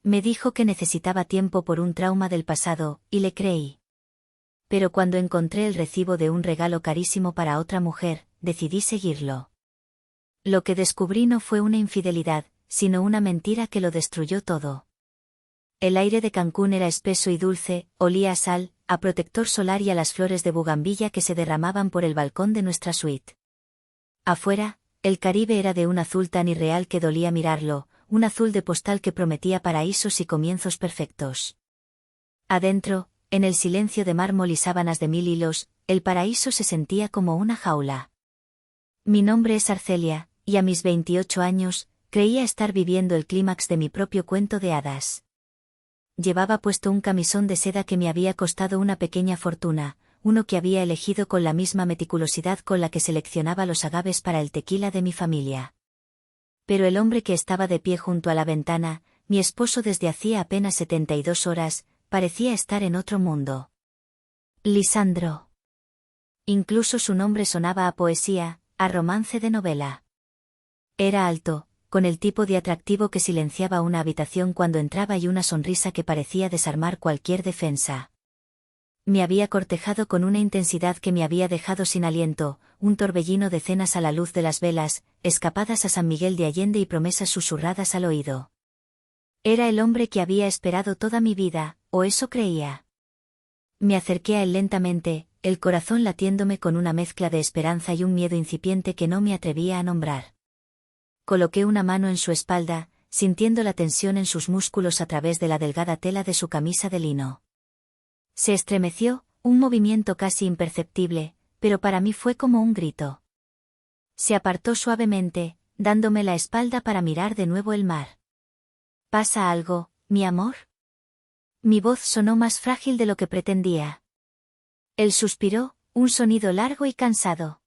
Me dijo que necesitaba tiempo por un trauma del pasado, y le creí. Pero cuando encontré el recibo de un regalo carísimo para otra mujer, decidí seguirlo. Lo que descubrí no fue una infidelidad, sino una mentira que lo destruyó todo. El aire de Cancún era espeso y dulce, olía a sal, a protector solar y a las flores de bugambilla que se derramaban por el balcón de nuestra suite. Afuera, el Caribe era de un azul tan irreal que dolía mirarlo, un azul de postal que prometía paraísos y comienzos perfectos. Adentro, en el silencio de mármol y sábanas de 1000 hilos, el paraíso se sentía como una jaula. Mi nombre es Arcelia, y a mis 28 años, creía estar viviendo el clímax de mi propio cuento de hadas. Llevaba puesto un camisón de seda que me había costado una pequeña fortuna, uno que había elegido con la misma meticulosidad con la que seleccionaba los agaves para el tequila de mi familia. Pero el hombre que estaba de pie junto a la ventana, mi esposo desde hacía apenas 72 horas, parecía estar en otro mundo. Lisandro. Incluso su nombre sonaba a poesía, a romance de novela. Era alto, con el tipo de atractivo que silenciaba una habitación cuando entraba y una sonrisa que parecía desarmar cualquier defensa. Me había cortejado con una intensidad que me había dejado sin aliento, un torbellino de cenas a la luz de las velas, escapadas a San Miguel de Allende y promesas susurradas al oído. Era el hombre que había esperado toda mi vida, o eso creía. Me acerqué a él lentamente, el corazón latiéndome con una mezcla de esperanza y un miedo incipiente que no me atrevía a nombrar. Coloqué una mano en su espalda, sintiendo la tensión en sus músculos a través de la delgada tela de su camisa de lino. Se estremeció, un movimiento casi imperceptible, pero para mí fue como un grito. Se apartó suavemente, dándome la espalda para mirar de nuevo el mar. ¿Pasa algo, mi amor? Mi voz sonó más frágil de lo que pretendía. Él suspiró, un sonido largo y cansado.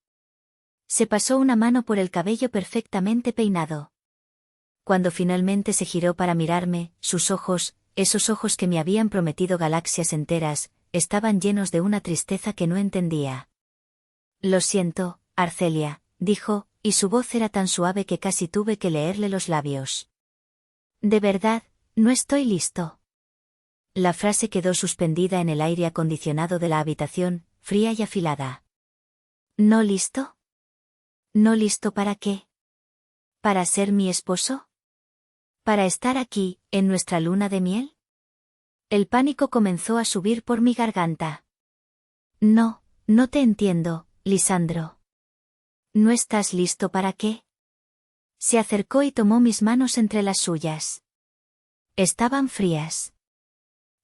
Se pasó una mano por el cabello perfectamente peinado. Cuando finalmente se giró para mirarme, sus ojos, esos ojos que me habían prometido galaxias enteras, estaban llenos de una tristeza que no entendía. Lo siento, Arcelia, dijo, y su voz era tan suave que casi tuve que leerle los labios. De verdad, no estoy listo. La frase quedó suspendida en el aire acondicionado de la habitación, fría y afilada. ¿No listo? ¿No listo para qué? ¿Para ser mi esposo? ¿Para estar aquí, en nuestra luna de miel? El pánico comenzó a subir por mi garganta. No, no te entiendo, Lisandro. ¿No estás listo para qué? Se acercó y tomó mis manos entre las suyas. Estaban frías.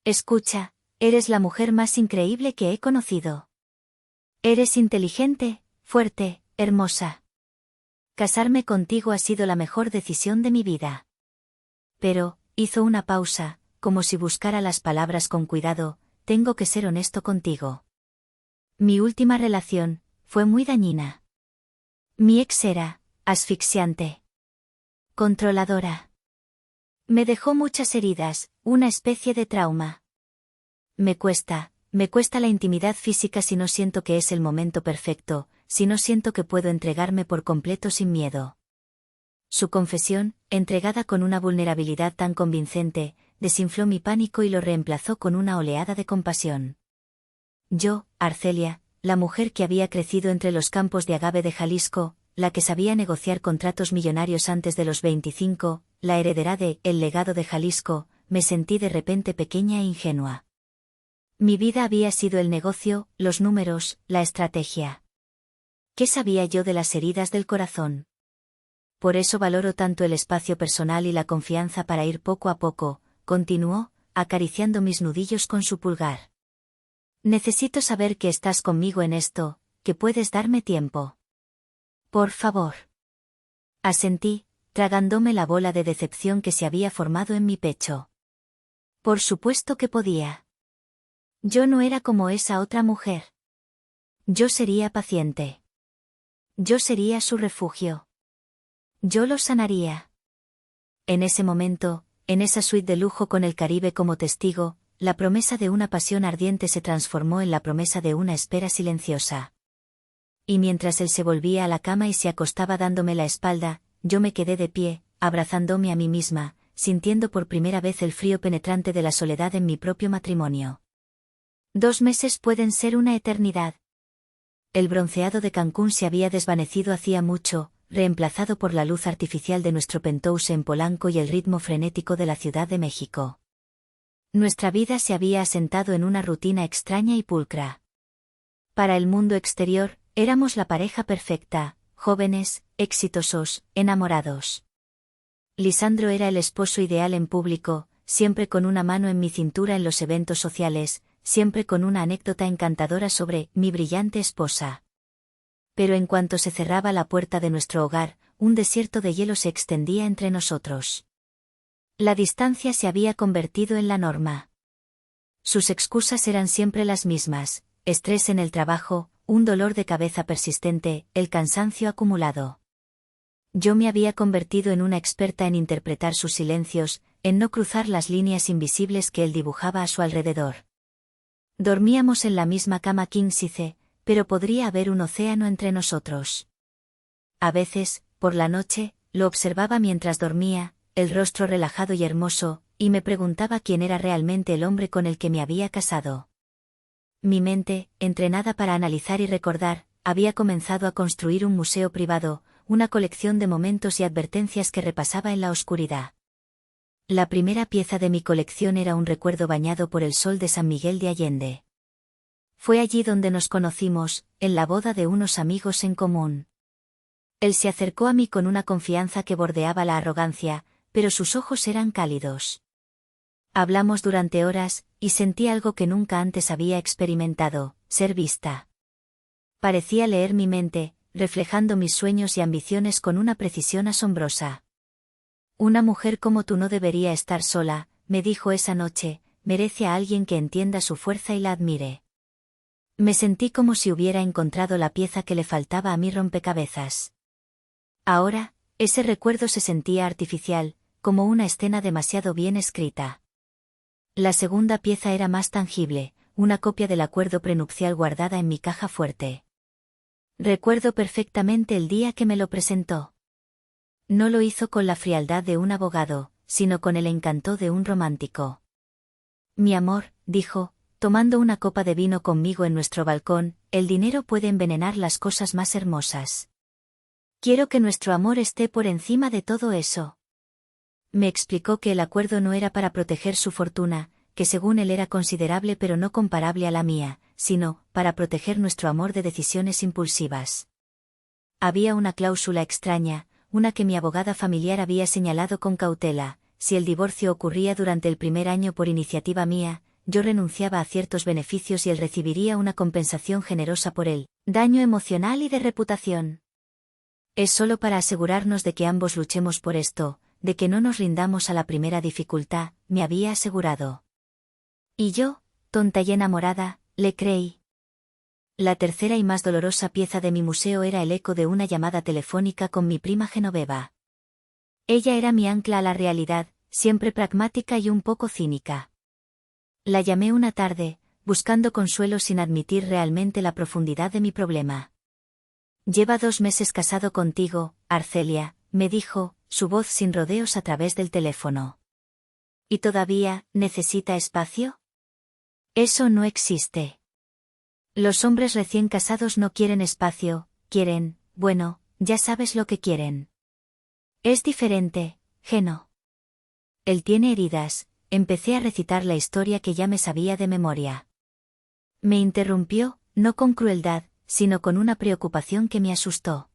Escucha, eres la mujer más increíble que he conocido. Eres inteligente, fuerte, hermosa. Casarme contigo ha sido la mejor decisión de mi vida. Pero, hizo una pausa, como si buscara las palabras con cuidado, tengo que ser honesto contigo. Mi última relación, fue muy dañina. Mi ex era, asfixiante. Controladora. Me dejó muchas heridas, una especie de trauma. Me cuesta la intimidad física si no siento que es el momento perfecto, si no siento que puedo entregarme por completo sin miedo. Su confesión, entregada con una vulnerabilidad tan convincente, desinfló mi pánico y lo reemplazó con una oleada de compasión. Yo, Arcelia, la mujer que había crecido entre los campos de agave de Jalisco, la que sabía negociar contratos millonarios antes de los 25, la heredera de El legado de Jalisco, me sentí de repente pequeña e ingenua. Mi vida había sido el negocio, los números, la estrategia. ¿Qué sabía yo de las heridas del corazón? Por eso valoro tanto el espacio personal y la confianza para ir poco a poco, continuó, acariciando mis nudillos con su pulgar. Necesito saber que estás conmigo en esto, que puedes darme tiempo. Por favor. Asentí, tragándome la bola de decepción que se había formado en mi pecho. Por supuesto que podía. Yo no era como esa otra mujer. Yo sería paciente. Yo sería su refugio. Yo lo sanaría. En ese momento, en esa suite de lujo con el Caribe como testigo, la promesa de una pasión ardiente se transformó en la promesa de una espera silenciosa. Y mientras él se volvía a la cama y se acostaba dándome la espalda, yo me quedé de pie, abrazándome a mí misma, sintiendo por primera vez el frío penetrante de la soledad en mi propio matrimonio. 2 meses pueden ser una eternidad. El bronceado de Cancún se había desvanecido hacía mucho, reemplazado por la luz artificial de nuestro penthouse en Polanco y el ritmo frenético de la Ciudad de México. Nuestra vida se había asentado en una rutina extraña y pulcra. Para el mundo exterior, éramos la pareja perfecta, jóvenes, exitosos, enamorados. Lisandro era el esposo ideal en público, siempre con una mano en mi cintura en los eventos sociales, siempre con una anécdota encantadora sobre mi brillante esposa. Pero en cuanto se cerraba la puerta de nuestro hogar, un desierto de hielo se extendía entre nosotros. La distancia se había convertido en la norma. Sus excusas eran siempre las mismas: estrés en el trabajo, un dolor de cabeza persistente, el cansancio acumulado. Yo me había convertido en una experta en interpretar sus silencios, en no cruzar las líneas invisibles que él dibujaba a su alrededor. Dormíamos en la misma cama king size, pero podría haber un océano entre nosotros. A veces, por la noche, lo observaba mientras dormía, el rostro relajado y hermoso, y me preguntaba quién era realmente el hombre con el que me había casado. Mi mente, entrenada para analizar y recordar, había comenzado a construir un museo privado, una colección de momentos y advertencias que repasaba en la oscuridad. La primera pieza de mi colección era un recuerdo bañado por el sol de San Miguel de Allende. Fue allí donde nos conocimos, en la boda de unos amigos en común. Él se acercó a mí con una confianza que bordeaba la arrogancia, pero sus ojos eran cálidos. Hablamos durante horas, y sentí algo que nunca antes había experimentado: ser vista. Parecía leer mi mente, reflejando mis sueños y ambiciones con una precisión asombrosa. Una mujer como tú no debería estar sola, me dijo esa noche, merece a alguien que entienda su fuerza y la admire. Me sentí como si hubiera encontrado la pieza que le faltaba a mi rompecabezas. Ahora, ese recuerdo se sentía artificial, como una escena demasiado bien escrita. La segunda pieza era más tangible, una copia del acuerdo prenupcial guardada en mi caja fuerte. Recuerdo perfectamente el día que me lo presentó. No lo hizo con la frialdad de un abogado, sino con el encanto de un romántico. Mi amor, dijo, tomando una copa de vino conmigo en nuestro balcón, el dinero puede envenenar las cosas más hermosas. Quiero que nuestro amor esté por encima de todo eso. Me explicó que el acuerdo no era para proteger su fortuna, que según él era considerable pero no comparable a la mía, sino para proteger nuestro amor de decisiones impulsivas. Había una cláusula extraña, una que mi abogada familiar había señalado con cautela: si el divorcio ocurría durante el primer año por iniciativa mía, yo renunciaba a ciertos beneficios y él recibiría una compensación generosa por el daño emocional y de reputación. Es solo para asegurarnos de que ambos luchemos por esto, de que no nos rindamos a la primera dificultad, me había asegurado. Y yo, tonta y enamorada, le creí. La tercera y más dolorosa pieza de mi museo era el eco de una llamada telefónica con mi prima Genoveva. Ella era mi ancla a la realidad, siempre pragmática y un poco cínica. La llamé una tarde, buscando consuelo sin admitir realmente la profundidad de mi problema. «Lleva 2 meses casado contigo, Arcelia», me dijo, su voz sin rodeos a través del teléfono. «¿Y todavía necesita espacio? Eso no existe. Los hombres recién casados no quieren espacio, quieren, bueno, ya sabes lo que quieren. Es diferente, Geno. Él tiene heridas», empecé a recitar la historia que ya me sabía de memoria. Me interrumpió, no con crueldad, sino con una preocupación que me asustó.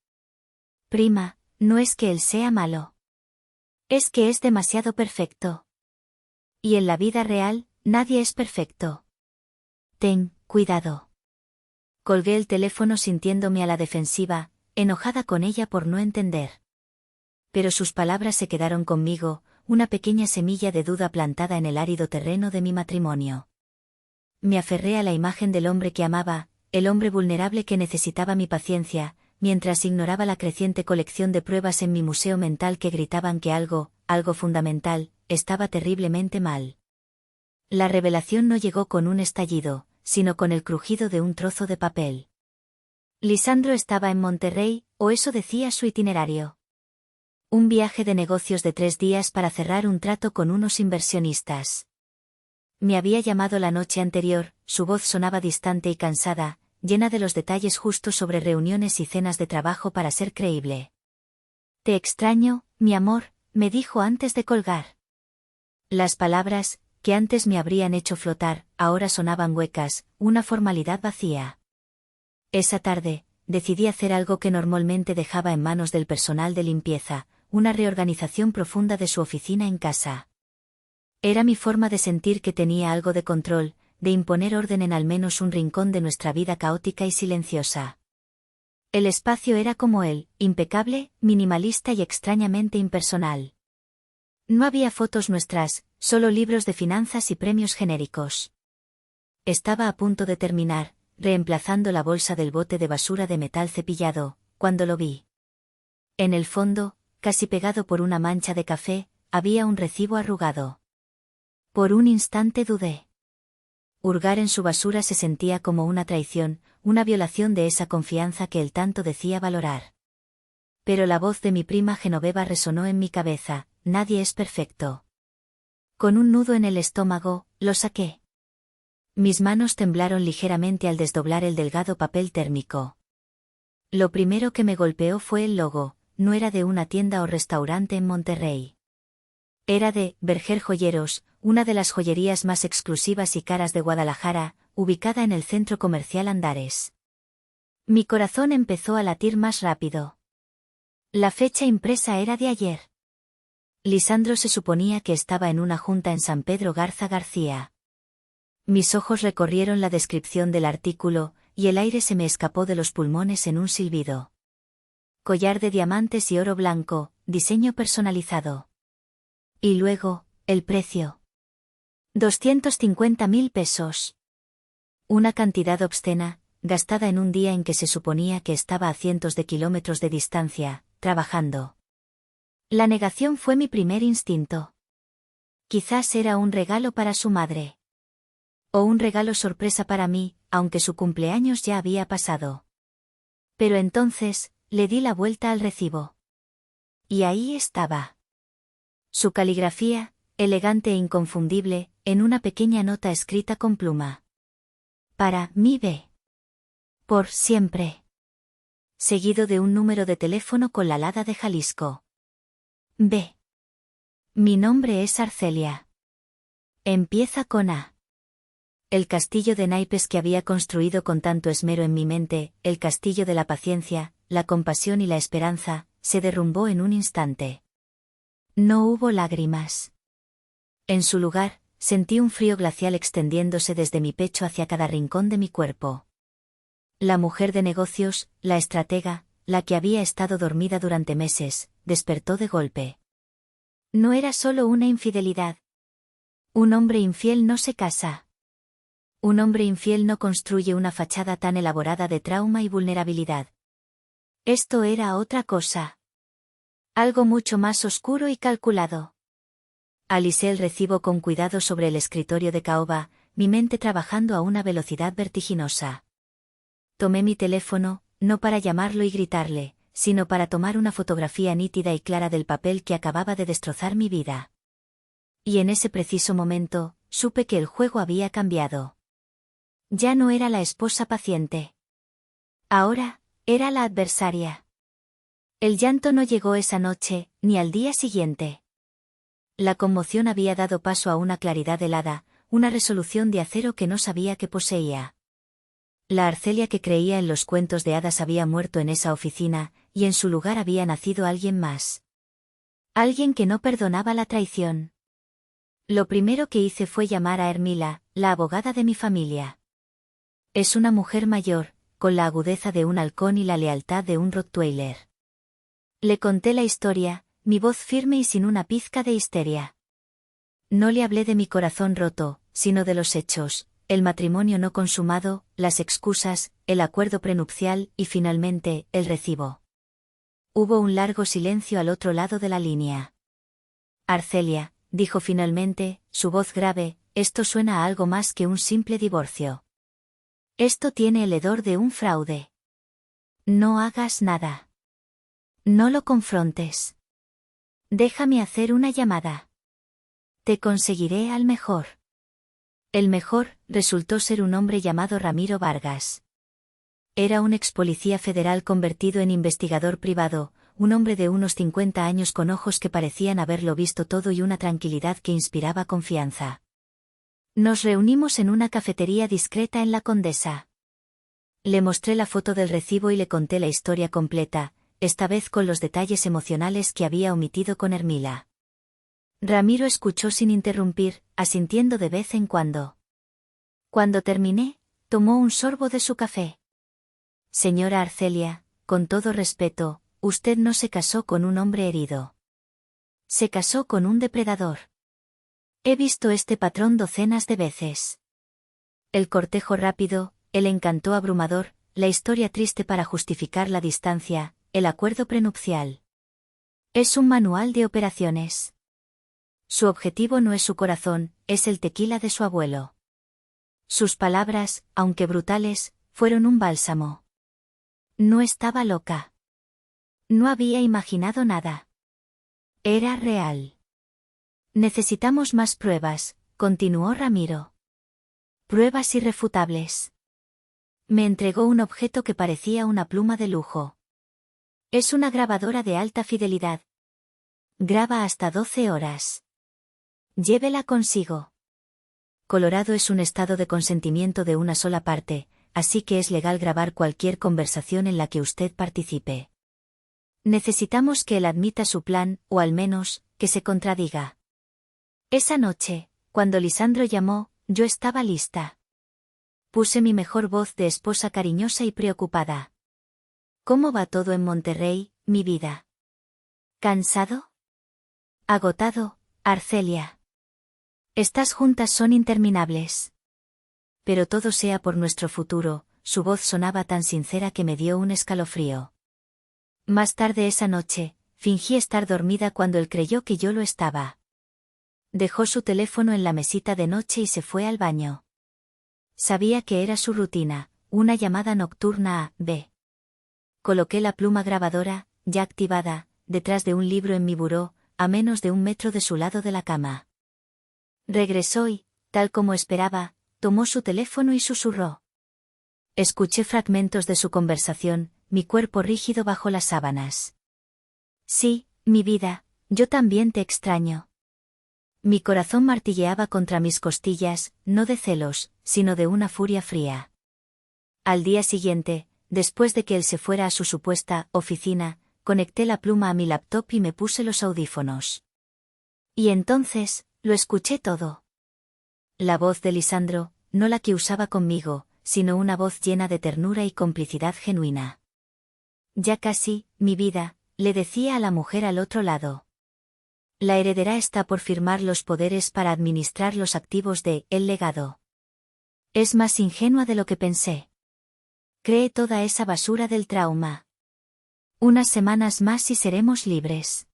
«Prima, no es que él sea malo. Es que es demasiado perfecto. Y en la vida real, nadie es perfecto. Ten cuidado». Colgué el teléfono sintiéndome a la defensiva, enojada con ella por no entender. Pero sus palabras se quedaron conmigo, una pequeña semilla de duda plantada en el árido terreno de mi matrimonio. Me aferré a la imagen del hombre que amaba, el hombre vulnerable que necesitaba mi paciencia, mientras ignoraba la creciente colección de pruebas en mi museo mental que gritaban que algo fundamental, estaba terriblemente mal. La revelación no llegó con un estallido, sino con el crujido de un trozo de papel. Lisandro estaba en Monterrey, o eso decía su itinerario. Un viaje de negocios de 3 días para cerrar un trato con unos inversionistas. Me había llamado la noche anterior, su voz sonaba distante y cansada, llena de los detalles justos sobre reuniones y cenas de trabajo para ser creíble. Te extraño, mi amor, me dijo antes de colgar. Las palabras, que antes me habrían hecho flotar, ahora sonaban huecas, una formalidad vacía. Esa tarde, decidí hacer algo que normalmente dejaba en manos del personal de limpieza, una reorganización profunda de su oficina en casa. Era mi forma de sentir que tenía algo de control, de imponer orden en al menos un rincón de nuestra vida caótica y silenciosa. El espacio era como él, impecable, minimalista y extrañamente impersonal. No había fotos nuestras, solo libros de finanzas y premios genéricos. Estaba a punto de terminar, reemplazando la bolsa del bote de basura de metal cepillado, cuando lo vi. En el fondo, casi pegado por una mancha de café, había un recibo arrugado. Por un instante dudé. Hurgar en su basura se sentía como una traición, una violación de esa confianza que él tanto decía valorar. Pero la voz de mi prima Genoveva resonó en mi cabeza: nadie es perfecto. Con un nudo en el estómago, lo saqué. Mis manos temblaron ligeramente al desdoblar el delgado papel térmico. Lo primero que me golpeó fue el logo, no era de una tienda o restaurante en Monterrey. Era de Berger Joyeros, una de las joyerías más exclusivas y caras de Guadalajara, ubicada en el centro comercial Andares. Mi corazón empezó a latir más rápido. La fecha impresa era de ayer. Lisandro se suponía que estaba en una junta en San Pedro Garza García. Mis ojos recorrieron la descripción del artículo, y el aire se me escapó de los pulmones en un silbido. Collar de diamantes y oro blanco, diseño personalizado. Y luego, el precio. 250.000 pesos. Una cantidad obscena, gastada en un día en que se suponía que estaba a cientos de kilómetros de distancia, trabajando. La negación fue mi primer instinto. Quizás era un regalo para su madre. O un regalo sorpresa para mí, aunque su cumpleaños ya había pasado. Pero entonces, le di la vuelta al recibo. Y ahí estaba. Su caligrafía, elegante e inconfundible, en una pequeña nota escrita con pluma. Para mí B. Por siempre. Seguido de un número de teléfono con la alada de Jalisco. B. Mi nombre es Arcelia. Empieza con A. El castillo de naipes que había construido con tanto esmero en mi mente, el castillo de la paciencia, la compasión y la esperanza, se derrumbó en un instante. No hubo lágrimas. En su lugar, sentí un frío glacial extendiéndose desde mi pecho hacia cada rincón de mi cuerpo. La mujer de negocios, la estratega, la que había estado dormida durante meses, despertó de golpe. No era solo una infidelidad. Un hombre infiel no se casa. Un hombre infiel no construye una fachada tan elaborada de trauma y vulnerabilidad. Esto era otra cosa. Algo mucho más oscuro y calculado. Alisé el recibo con cuidado sobre el escritorio de caoba, mi mente trabajando a una velocidad vertiginosa. Tomé mi teléfono, no para llamarlo y gritarle, sino para tomar una fotografía nítida y clara del papel que acababa de destrozar mi vida. Y en ese preciso momento, supe que el juego había cambiado. Ya no era la esposa paciente. Ahora, era la adversaria. El llanto no llegó esa noche, ni al día siguiente. La conmoción había dado paso a una claridad helada, una resolución de acero que no sabía que poseía. La Arcelia que creía en los cuentos de hadas había muerto en esa oficina, y en su lugar había nacido alguien más. Alguien que no perdonaba la traición. Lo primero que hice fue llamar a Hermila, la abogada de mi familia. Es una mujer mayor, con la agudeza de un halcón y la lealtad de un rottweiler. Le conté la historia, mi voz firme y sin una pizca de histeria. No le hablé de mi corazón roto, sino de los hechos, el matrimonio no consumado, las excusas, el acuerdo prenupcial y finalmente, el recibo. Hubo un largo silencio al otro lado de la línea. Arcelia, dijo finalmente, su voz grave, esto suena a algo más que un simple divorcio. Esto tiene el hedor de un fraude. No hagas nada. No lo confrontes. Déjame hacer una llamada. Te conseguiré al mejor. El mejor resultó ser un hombre llamado Ramiro Vargas. Era un ex policía federal convertido en investigador privado, un hombre de unos 50 años con ojos que parecían haberlo visto todo y una tranquilidad que inspiraba confianza. Nos reunimos en una cafetería discreta en La Condesa. Le mostré la foto del recibo y le conté la historia completa, esta vez con los detalles emocionales que había omitido con Hermila. Ramiro escuchó sin interrumpir, asintiendo de vez en cuando. Cuando terminé, tomó un sorbo de su café. Señora Arcelia, con todo respeto, usted no se casó con un hombre herido. Se casó con un depredador. He visto este patrón docenas de veces. El cortejo rápido, el encanto abrumador, la historia triste para justificar la distancia, el acuerdo prenupcial. Es un manual de operaciones. Su objetivo no es su corazón, es el tequila de su abuelo. Sus palabras, aunque brutales, fueron un bálsamo. No estaba loca. No había imaginado nada. Era real. Necesitamos más pruebas, continuó Ramiro. Pruebas irrefutables. Me entregó un objeto que parecía una pluma de lujo. Es una grabadora de alta fidelidad. Graba hasta 12 horas. Llévela consigo. Colorado es un estado de consentimiento de una sola parte, así que es legal grabar cualquier conversación en la que usted participe. Necesitamos que él admita su plan, o al menos, que se contradiga. Esa noche, cuando Lisandro llamó, yo estaba lista. Puse mi mejor voz de esposa cariñosa y preocupada. ¿Cómo va todo en Monterrey, mi vida? ¿Cansado? Agotado, Arcelia. Estas juntas son interminables. Pero todo sea por nuestro futuro, su voz sonaba tan sincera que me dio un escalofrío. Más tarde esa noche, fingí estar dormida cuando él creyó que yo lo estaba. Dejó su teléfono en la mesita de noche y se fue al baño. Sabía que era su rutina, una llamada nocturna a B. Coloqué la pluma grabadora, ya activada, detrás de un libro en mi buró, a menos de 1 metro de su lado de la cama. Regresó y, tal como esperaba, tomó su teléfono y susurró. Escuché fragmentos de su conversación, mi cuerpo rígido bajo las sábanas. Sí, mi vida, yo también te extraño. Mi corazón martilleaba contra mis costillas, no de celos, sino de una furia fría. Al día siguiente, después de que él se fuera a su supuesta oficina, conecté la pluma a mi laptop y me puse los audífonos. Y entonces, lo escuché todo. La voz de Lisandro, no la que usaba conmigo, sino una voz llena de ternura y complicidad genuina. Ya casi, mi vida, le decía a la mujer al otro lado. La heredera está por firmar los poderes para administrar los activos de El Legado. Es más ingenua de lo que pensé. Cree toda esa basura del trauma. Unas semanas más y seremos libres.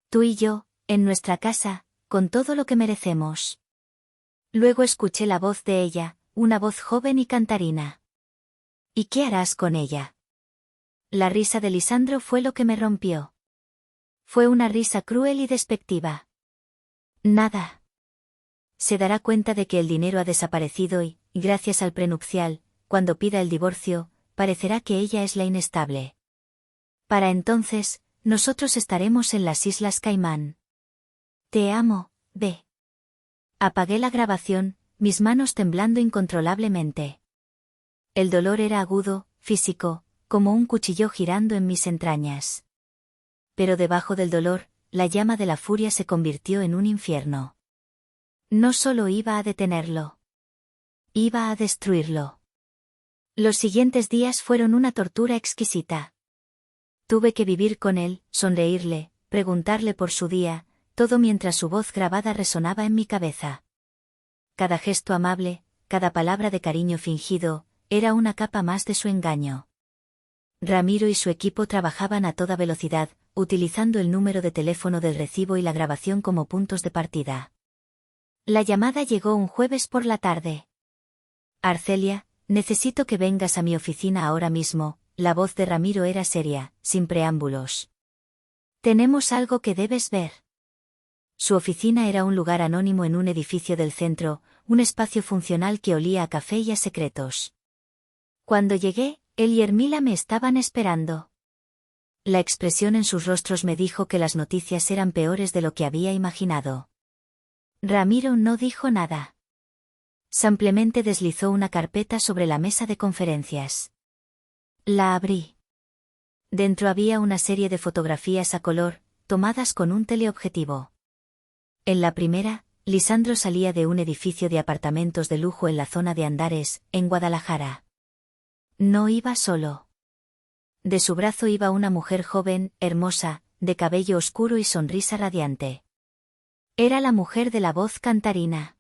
Tú y yo, en nuestra casa, con todo lo que merecemos. Luego escuché la voz de ella, una voz joven y cantarina. ¿Y qué harás con ella? La risa de Lisandro fue lo que me rompió. Fue una risa cruel y despectiva. Nada. Se dará cuenta de que el dinero ha desaparecido y, gracias al prenupcial, cuando pida el divorcio, parecerá que ella es la inestable. Para entonces, nosotros estaremos en las Islas Caimán. Te amo, B. Apagué la grabación, mis manos temblando incontrolablemente. El dolor era agudo, físico, como un cuchillo girando en mis entrañas. Pero debajo del dolor, la llama de la furia se convirtió en un infierno. No solo iba a detenerlo. Iba a destruirlo. Los siguientes días fueron una tortura exquisita. Tuve que vivir con él, sonreírle, preguntarle por su día, todo mientras su voz grabada resonaba en mi cabeza. Cada gesto amable, cada palabra de cariño fingido, era una capa más de su engaño. Ramiro y su equipo trabajaban a toda velocidad, utilizando el número de teléfono del recibo y la grabación como puntos de partida. La llamada llegó un jueves por la tarde. Arcelia, necesito que vengas a mi oficina ahora mismo. La voz de Ramiro era seria, sin preámbulos. Tenemos algo que debes ver. Su oficina era un lugar anónimo en un edificio del centro, un espacio funcional que olía a café y a secretos. Cuando llegué, él y Hermila me estaban esperando. La expresión en sus rostros me dijo que las noticias eran peores de lo que había imaginado. Ramiro no dijo nada. Simplemente deslizó una carpeta sobre la mesa de conferencias. La abrí. Dentro había una serie de fotografías a color, tomadas con un teleobjetivo. En la primera, Lisandro salía de un edificio de apartamentos de lujo en la zona de Andares, en Guadalajara. No iba solo. De su brazo iba una mujer joven, hermosa, de cabello oscuro y sonrisa radiante. Era la mujer de la voz cantarina.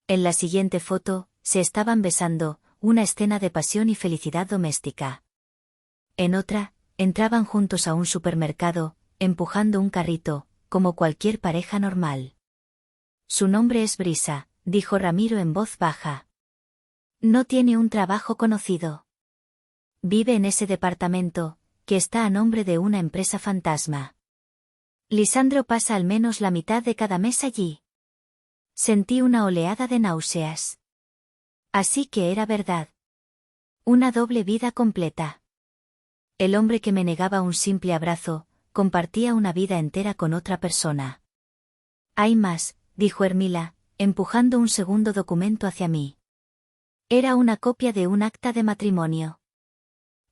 En la siguiente foto, se estaban besando, una escena de pasión y felicidad doméstica. En otra, entraban juntos a un supermercado, empujando un carrito, como cualquier pareja normal. Su nombre es Brisa, dijo Ramiro en voz baja. No tiene un trabajo conocido. Vive en ese departamento, que está a nombre de una empresa fantasma. Lisandro pasa al menos la mitad de cada mes allí. Sentí una oleada de náuseas. Así que era verdad. Una doble vida completa. El hombre que me negaba un simple abrazo, compartía una vida entera con otra persona. Hay más, dijo Hermila, empujando un segundo documento hacia mí. Era una copia de un acta de matrimonio.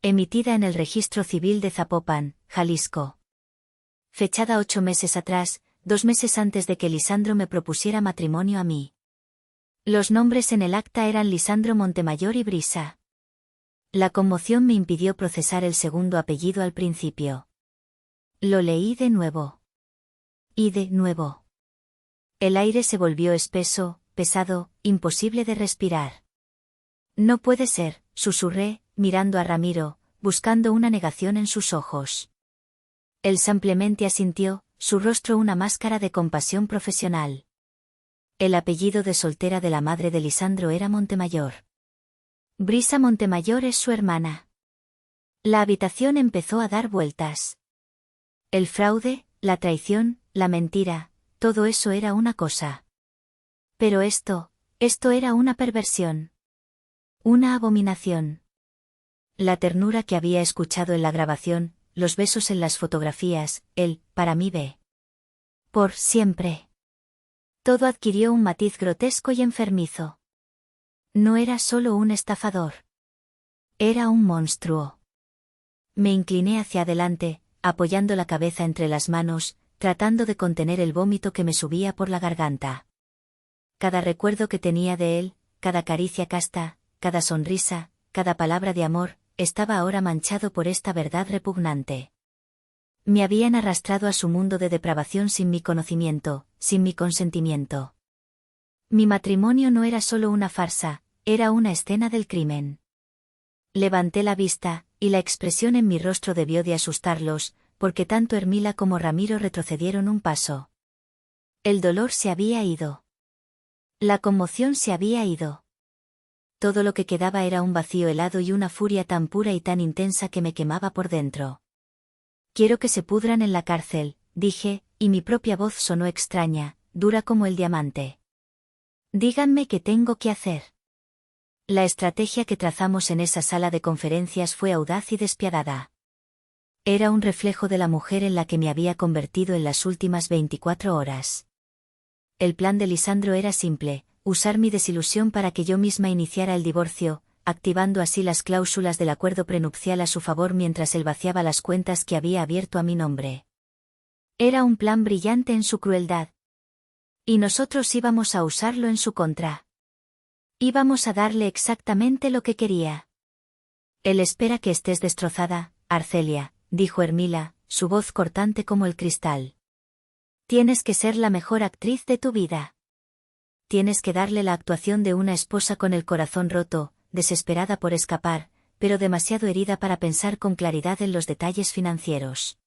Emitida en el Registro Civil de Zapopan, Jalisco. Fechada 8 meses atrás, 2 meses antes de que Lisandro me propusiera matrimonio a mí. Los nombres en el acta eran Lisandro Montemayor y Brisa. La conmoción me impidió procesar el segundo apellido al principio. Lo leí de nuevo. Y de nuevo. El aire se volvió espeso, pesado, imposible de respirar. No puede ser, susurré, mirando a Ramiro, buscando una negación en sus ojos. Él simplemente asintió, su rostro una máscara de compasión profesional. El apellido de soltera de la madre de Lisandro era Montemayor. Brisa Montemayor es su hermana. La habitación empezó a dar vueltas. El fraude, la traición, la mentira, todo eso era una cosa. Pero esto era una perversión. Una abominación. La ternura que había escuchado en la grabación, los besos en las fotografías, él, para mí ve. Por siempre. Todo adquirió un matiz grotesco y enfermizo. No era solo un estafador. Era un monstruo. Me incliné hacia adelante, apoyando la cabeza entre las manos, tratando de contener el vómito que me subía por la garganta. Cada recuerdo que tenía de él, cada caricia casta, cada sonrisa, cada palabra de amor, estaba ahora manchado por esta verdad repugnante. Me habían arrastrado a su mundo de depravación sin mi conocimiento, sin mi consentimiento. Mi matrimonio no era solo una farsa, era una escena del crimen. Levanté la vista, y la expresión en mi rostro debió de asustarlos, porque tanto Hermila como Ramiro retrocedieron un paso. El dolor se había ido. La conmoción se había ido. Todo lo que quedaba era un vacío helado y una furia tan pura y tan intensa que me quemaba por dentro. Quiero que se pudran en la cárcel, dije, y mi propia voz sonó extraña, dura como el diamante. Díganme qué tengo que hacer. La estrategia que trazamos en esa sala de conferencias fue audaz y despiadada. Era un reflejo de la mujer en la que me había convertido en las últimas 24 horas. El plan de Lisandro era simple, usar mi desilusión para que yo misma iniciara el divorcio, activando así las cláusulas del acuerdo prenupcial a su favor mientras él vaciaba las cuentas que había abierto a mi nombre. Era un plan brillante en su crueldad. Y nosotros íbamos a usarlo en su contra. Íbamos a darle exactamente lo que quería. Él espera que estés destrozada, Arcelia, dijo Hermila, su voz cortante como el cristal. Tienes que ser la mejor actriz de tu vida. Tienes que darle la actuación de una esposa con el corazón roto, desesperada por escapar, pero demasiado herida para pensar con claridad en los detalles financieros.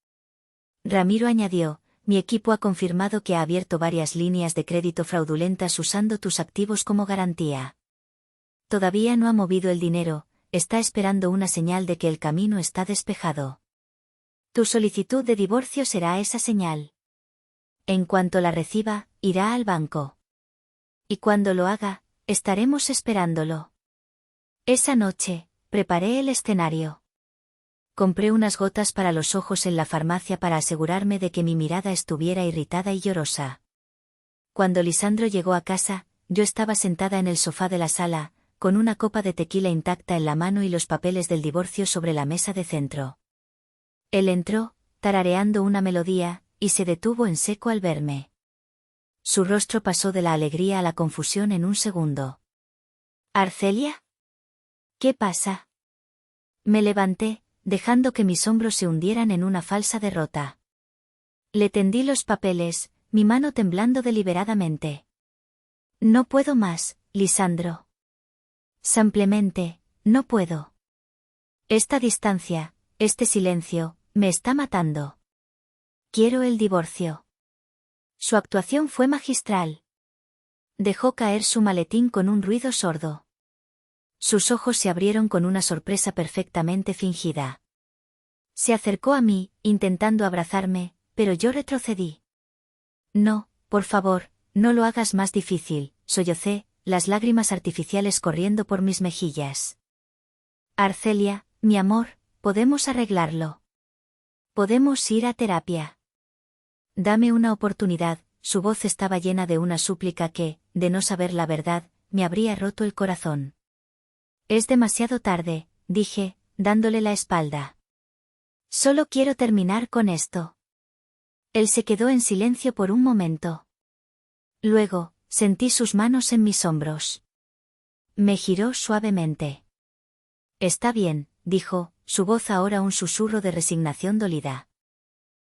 Ramiro añadió, mi equipo ha confirmado que ha abierto varias líneas de crédito fraudulentas usando tus activos como garantía. Todavía no ha movido el dinero, está esperando una señal de que el camino está despejado. Tu solicitud de divorcio será esa señal. En cuanto la reciba, irá al banco. Y cuando lo haga, estaremos esperándolo. Esa noche, preparé el escenario. Compré unas gotas para los ojos en la farmacia para asegurarme de que mi mirada estuviera irritada y llorosa. Cuando Lisandro llegó a casa, yo estaba sentada en el sofá de la sala, con una copa de tequila intacta en la mano y los papeles del divorcio sobre la mesa de centro. Él entró, tarareando una melodía, y se detuvo en seco al verme. Su rostro pasó de la alegría a la confusión en un segundo. ¿Arcelia? ¿Qué pasa? Me levanté, dejando que mis hombros se hundieran en una falsa derrota. Le tendí los papeles, mi mano temblando deliberadamente. No puedo más, Lisandro. Simplemente, no puedo. Esta distancia, este silencio, me está matando. Quiero el divorcio. Su actuación fue magistral. Dejó caer su maletín con un ruido sordo. Sus ojos se abrieron con una sorpresa perfectamente fingida. Se acercó a mí, intentando abrazarme, pero yo retrocedí. No, por favor, no lo hagas más difícil, sollocé, las lágrimas artificiales corriendo por mis mejillas. Arcelia, mi amor, podemos arreglarlo. Podemos ir a terapia. Dame una oportunidad. Su voz estaba llena de una súplica que, de no saber la verdad, me habría roto el corazón. Es demasiado tarde, dije, dándole la espalda. Solo quiero terminar con esto. Él se quedó en silencio por un momento. Luego, sentí sus manos en mis hombros. Me giró suavemente. Está bien, dijo, su voz ahora un susurro de resignación dolida.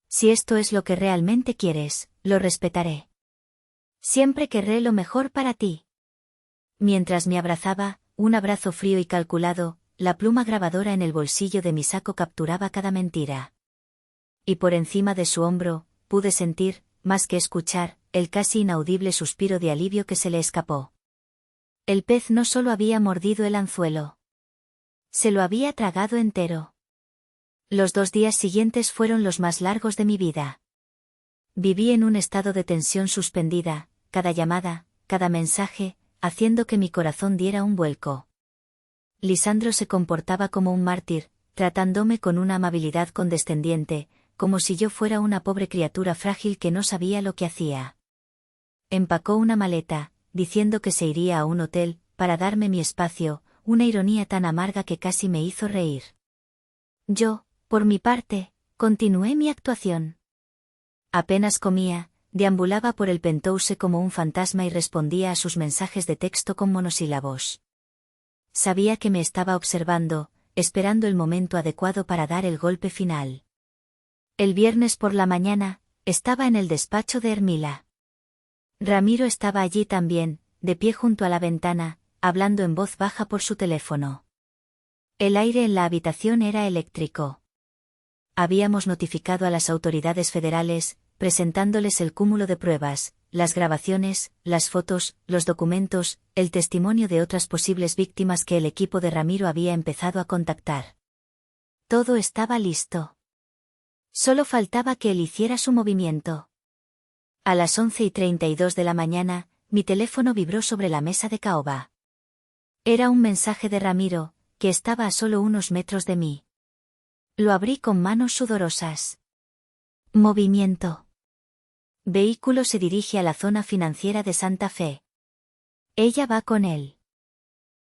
Si esto es lo que realmente quieres, lo respetaré. Siempre querré lo mejor para ti. Mientras me abrazaba, un abrazo frío y calculado, la pluma grabadora en el bolsillo de mi saco capturaba cada mentira. Y por encima de su hombro, pude sentir, más que escuchar, el casi inaudible suspiro de alivio que se le escapó. El pez no solo había mordido el anzuelo. Se lo había tragado entero. Los 2 días siguientes fueron los más largos de mi vida. Viví en un estado de tensión suspendida, cada llamada, cada mensaje, haciendo que mi corazón diera un vuelco. Lisandro se comportaba como un mártir, tratándome con una amabilidad condescendiente, como si yo fuera una pobre criatura frágil que no sabía lo que hacía. Empacó una maleta, diciendo que se iría a un hotel, para darme mi espacio, una ironía tan amarga que casi me hizo reír. Yo, por mi parte, continué mi actuación. Apenas comía, deambulaba por el penthouse como un fantasma y respondía a sus mensajes de texto con monosílabos. Sabía que me estaba observando, esperando el momento adecuado para dar el golpe final. El viernes por la mañana, estaba en el despacho de Hermila. Ramiro estaba allí también, de pie junto a la ventana, hablando en voz baja por su teléfono. El aire en la habitación era eléctrico. Habíamos notificado a las autoridades federales, presentándoles el cúmulo de pruebas, las grabaciones, las fotos, los documentos, el testimonio de otras posibles víctimas que el equipo de Ramiro había empezado a contactar. Todo estaba listo. Solo faltaba que él hiciera su movimiento. A las 11:32 de la mañana, mi teléfono vibró sobre la mesa de caoba. Era un mensaje de Ramiro, que estaba a solo unos metros de mí. Lo abrí con manos sudorosas. Movimiento. Vehículo se dirige a la zona financiera de Santa Fe. Ella va con él.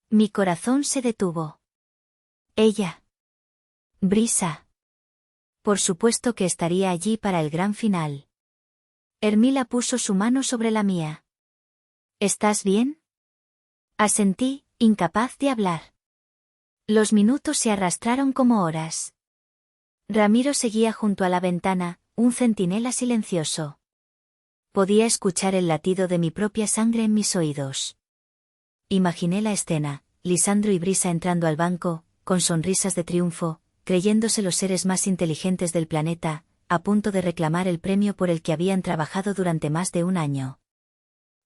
Mi corazón se detuvo. Ella. Brisa. Por supuesto que estaría allí para el gran final. Hermila puso su mano sobre la mía. ¿Estás bien? Asentí, incapaz de hablar. Los minutos se arrastraron como horas. Ramiro seguía junto a la ventana, un centinela silencioso. Podía escuchar el latido de mi propia sangre en mis oídos. Imaginé la escena, Lisandro y Brisa entrando al banco, con sonrisas de triunfo, creyéndose los seres más inteligentes del planeta, a punto de reclamar el premio por el que habían trabajado durante más de un año.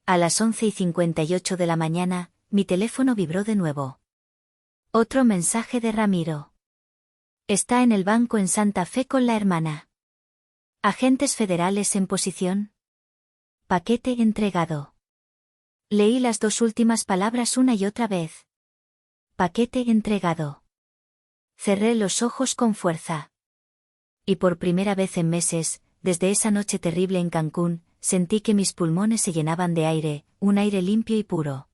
A las 11:58 de la mañana, mi teléfono vibró de nuevo. Otro mensaje de Ramiro. Está en el banco en Santa Fe con la hermana. Agentes federales en posición. Paquete entregado. Leí las dos últimas palabras una y otra vez. Paquete entregado. Cerré los ojos con fuerza. Y por primera vez en meses, desde esa noche terrible en Cancún, sentí que mis pulmones se llenaban de aire, un aire limpio y puro.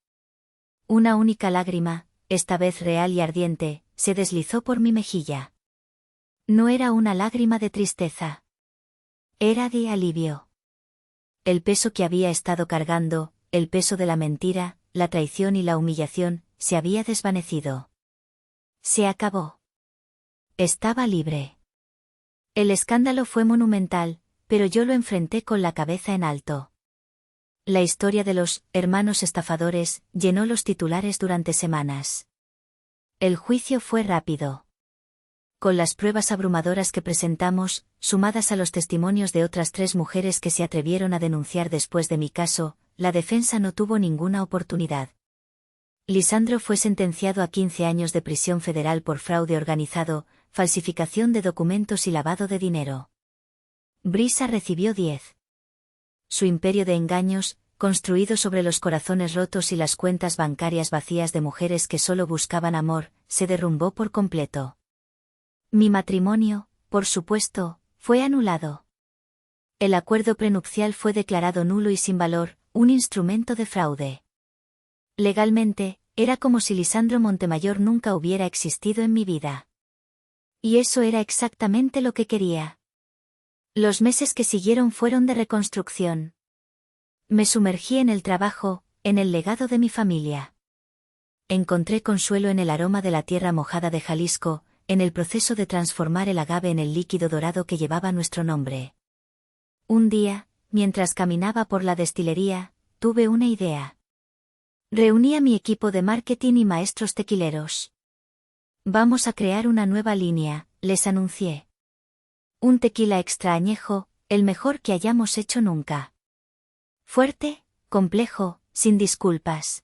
Una única lágrima, esta vez real y ardiente, se deslizó por mi mejilla. No era una lágrima de tristeza. Era de alivio. El peso que había estado cargando, el peso de la mentira, la traición y la humillación, se había desvanecido. Se acabó. Estaba libre. El escándalo fue monumental, pero yo lo enfrenté con la cabeza en alto. La historia de los hermanos estafadores llenó los titulares durante semanas. El juicio fue rápido. Con las pruebas abrumadoras que presentamos, sumadas a los testimonios de otras 3 mujeres que se atrevieron a denunciar después de mi caso, la defensa no tuvo ninguna oportunidad. Lisandro fue sentenciado a 15 años de prisión federal por fraude organizado, falsificación de documentos y lavado de dinero. Brisa recibió 10. Su imperio de engaños, construido sobre los corazones rotos y las cuentas bancarias vacías de mujeres que solo buscaban amor, se derrumbó por completo. Mi matrimonio, por supuesto, fue anulado. El acuerdo prenupcial fue declarado nulo y sin valor, un instrumento de fraude. Legalmente, era como si Lisandro Montemayor nunca hubiera existido en mi vida. Y eso era exactamente lo que quería. Los meses que siguieron fueron de reconstrucción. Me sumergí en el trabajo, en el legado de mi familia. Encontré consuelo en el aroma de la tierra mojada de Jalisco, en el proceso de transformar el agave en el líquido dorado que llevaba nuestro nombre. Un día, mientras caminaba por la destilería, tuve una idea. Reuní a mi equipo de marketing y maestros tequileros. Vamos a crear una nueva línea, les anuncié. Un tequila extra añejo, el mejor que hayamos hecho nunca. Fuerte, complejo, sin disculpas.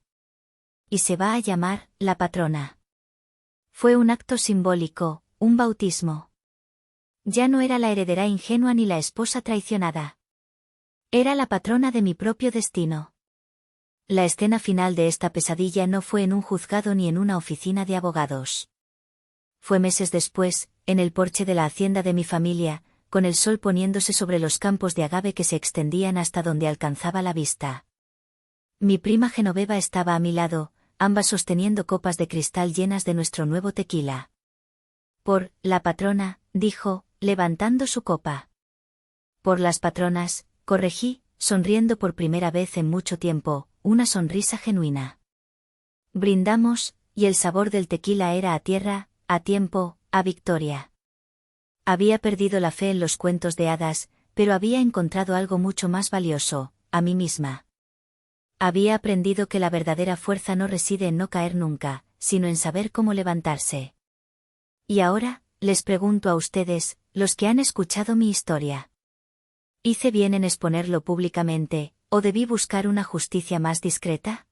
Y se va a llamar La Patrona. Fue un acto simbólico, un bautismo. Ya no era la heredera ingenua ni la esposa traicionada. Era la patrona de mi propio destino. La escena final de esta pesadilla no fue en un juzgado ni en una oficina de abogados. Fue meses después, en el porche de la hacienda de mi familia, con el sol poniéndose sobre los campos de agave que se extendían hasta donde alcanzaba la vista. Mi prima Genoveva estaba a mi lado, ambas sosteniendo copas de cristal llenas de nuestro nuevo tequila. Por la patrona, dijo, levantando su copa. Por las patronas, corregí, sonriendo por primera vez en mucho tiempo, una sonrisa genuina. Brindamos, y el sabor del tequila era a tierra, a tiempo, a victoria. Había perdido la fe en los cuentos de hadas, pero había encontrado algo mucho más valioso, a mí misma. Había aprendido que la verdadera fuerza no reside en no caer nunca, sino en saber cómo levantarse. Y ahora, les pregunto a ustedes, los que han escuchado mi historia. ¿Hice bien en exponerlo públicamente, o debí buscar una justicia más discreta?